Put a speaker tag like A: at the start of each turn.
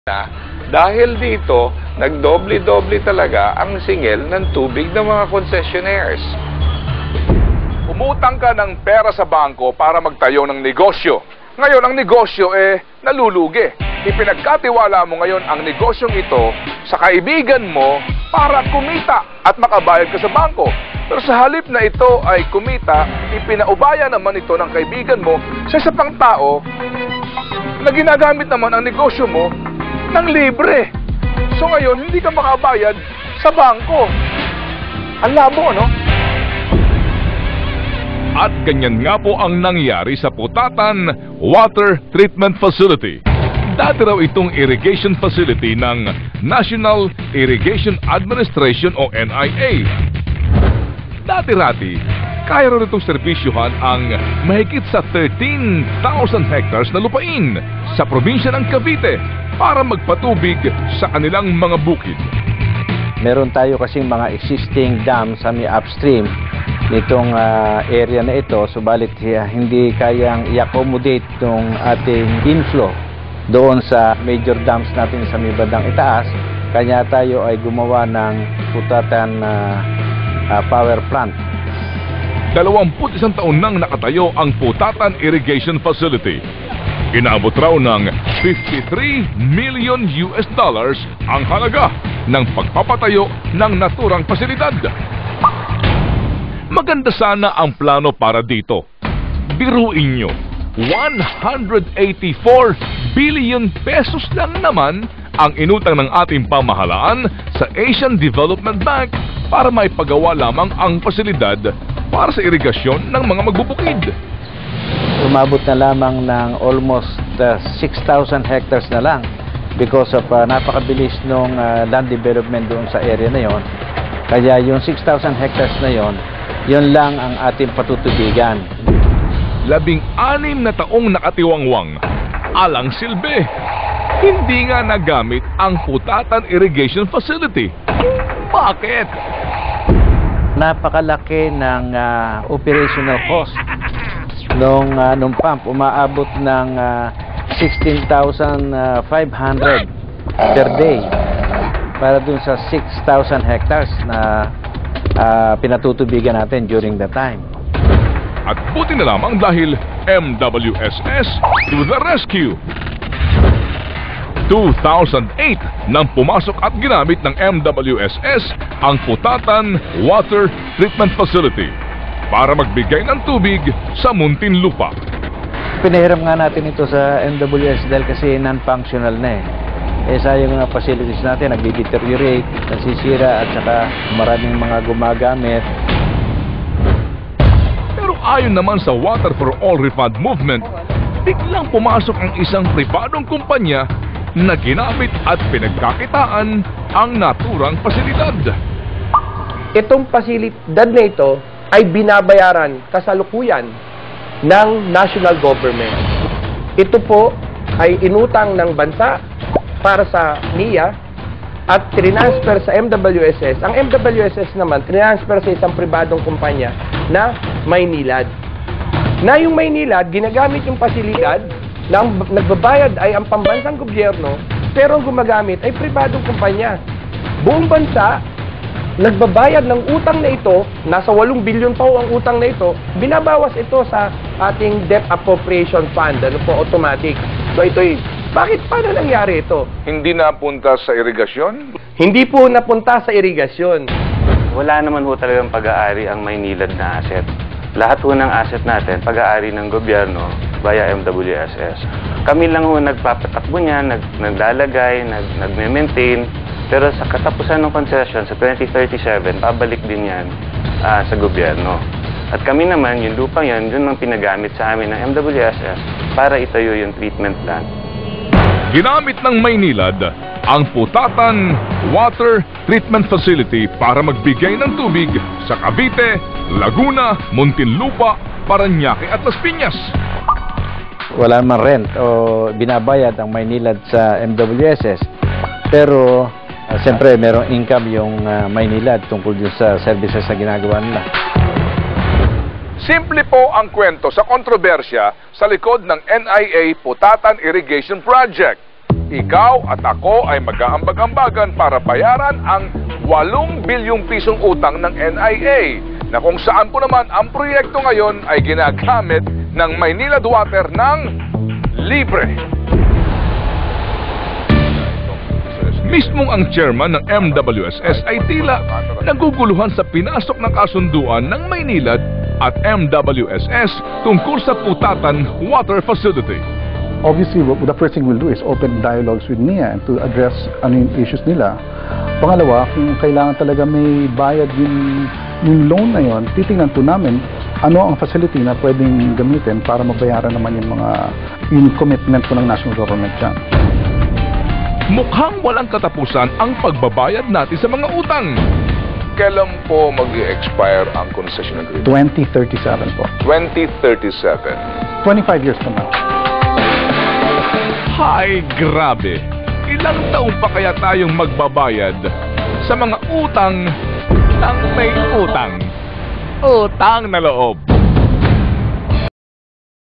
A: na dahil dito, nagdoble-doble talaga ang singil ng tubig ng mga concessionaires. Umutang ka ng pera sa bangko para magtayo ng negosyo. Ngayon, ang negosyo nalulugi. Ipinagkatiwala mo ngayon ang negosyong ito sa kaibigan mo para kumita at makabayad ka sa bangko. Pero sa halip na ito ay kumita, ipinaubaya naman ito ng kaibigan mo sa isa pang tao na ginagamit naman ang negosyo mo ng libre. So ngayon, hindi ka makabayad sa bangko. Ang labo, no?
B: At ganyan nga po ang nangyari sa Putatan Water Treatment Facility. Dati raw itong irrigation facility ng National Irrigation Administration o NIA. Dati-rati, kaya raw itong serbisyuhan ang mahigit sa 13,000 hectares na lupain sa probinsya ng Cavite para magpatubig sa kanilang mga bukid.
C: Meron tayo kasing mga existing dams sa may upstream nitong area na ito, subalit hindi kayang i-accommodate itong ating inflow doon sa major dams natin sa may bandang itaas. Kanya tayo ay gumawa ng Putatan power plant.
B: 21 taon nang nakatayo ang Putatan Irrigation Facility. Inabot raw ng $53 million ang halaga ng pagpapatayo ng naturang pasilidad. Maganda sana ang plano para dito. Biruin nyo, 184 billion pesos lang naman ang inutang ng ating pamahalaan sa Asian Development Bank para maipagawa lamang ang pasilidad para sa irigasyon ng mga magbubukid.
C: Umabot na lamang ng almost 6,000 hectares na lang because of napakabilis ng land development doon sa area na yon. Kaya yung 6,000 hectares na yon, yun lang ang ating patutubigan.
B: 16 na taong nakatiwangwang, alang silbi. Hindi nga nagamit ang Putatan Irrigation Facility. Bakit?
C: Napakalaki ng operational cost nung pump. Umaabot ng 16,500 per day para dun sa 6,000 hectares na pinatutubigan natin during the time.
B: At buti na lamang dahil MWSS to the rescue. 2008 nang pumasok at ginamit ng MWSS ang Putatan Water Treatment Facility para magbigay ng tubig sa Muntinlupa.
C: Pinahiram nga natin ito sa MWSS dahil kasi non-functional na sayang nga facilities natin, nagde-deteriorate, nasisira at saka maraming mga gumagamit.
B: Pero ayon naman sa Water for All Refund Movement, biglang pumasok ang isang pribadong kumpanya na ginamit at pinagkakitaan ang naturang pasilidad.
D: Itong pasilidad na ito ay binabayaran kasalukuyan ng national government. Ito po ay inutang ng bansa para sa NIA at transfer sa MWSS. Ang MWSS naman, transfer sa isang pribadong kumpanya na Maynilad. Na yung Maynilad, ginagamit yung pasilidad na ang nagbabayad ay ang pambansang gobyerno, pero ang gumagamit ay pribadong kumpanya. Buong bansa, nagbabayad ng utang na ito, nasa 8 bilyon pa ang utang na ito, binabawas ito sa ating Debt Appropriation Fund, automatic. So ito'y, paano nangyari ito?
A: Hindi napunta sa irigasyon?
D: Hindi po napunta sa irigasyon.
E: Wala naman ho talagang pag-aari ang Maynilad na asset. Lahat ho ng asset natin, pag-aari ng gobyerno via MWSS. Kami lang ho nagpapatakbo niya, naglalagay, nagme-maintain. Pero sa katapusan ng concession sa 2037, pabalik din yan sa gobyerno. At kami naman, yung lupang yan, yun ang pinagamit sa amin ng MWSS para itayo yung treatment plant.
B: Ginamit ng Maynilad ang Putatan Water Treatment Facility para magbigay ng tubig sa Cavite, Laguna, Muntinlupa, Parañaque at Las Piñas.
C: Wala man rent o binabayad ang Maynilad sa MWSS, pero siyempre merong income yung Maynilad tungkol dun sa services na ginagawa nila.
A: Simple po ang kwento sa kontrobersya sa likod ng NIA Putatan Irrigation Project. ikaw at ako ay mag-aambag-ambagan para bayaran ang 8 bilyong pisong utang ng NIA na kung saan po naman ang proyekto ngayon ay ginagamit ng Maynilad Water ng libre.
B: Mismong ang chairman ng MWSS ay tila naguguluhan sa pinasok ng kasunduan ng Maynilad at MWSS tungkol sa Putatan Water Facility.
F: Obviously, the first thing we'll do is open dialogues with NIA to address yung issues nila. Pangalawa, kung kailangan talaga may bayad yung loan na yon, titingnan po namin ano ang facility na pwedeng gamitin para mabayaran naman yung commitment po ng national government dyan.
B: Mukhang walang katapusan ang pagbabayad natin sa mga utang.
A: Kailan po mag-expire ang concession agreement?
F: 2037 po.
A: 2037.
F: 25 years from now.
B: Hay, grabe! Ilang taon pa kaya tayong magbabayad sa mga utang ng may utang? Utang na loob!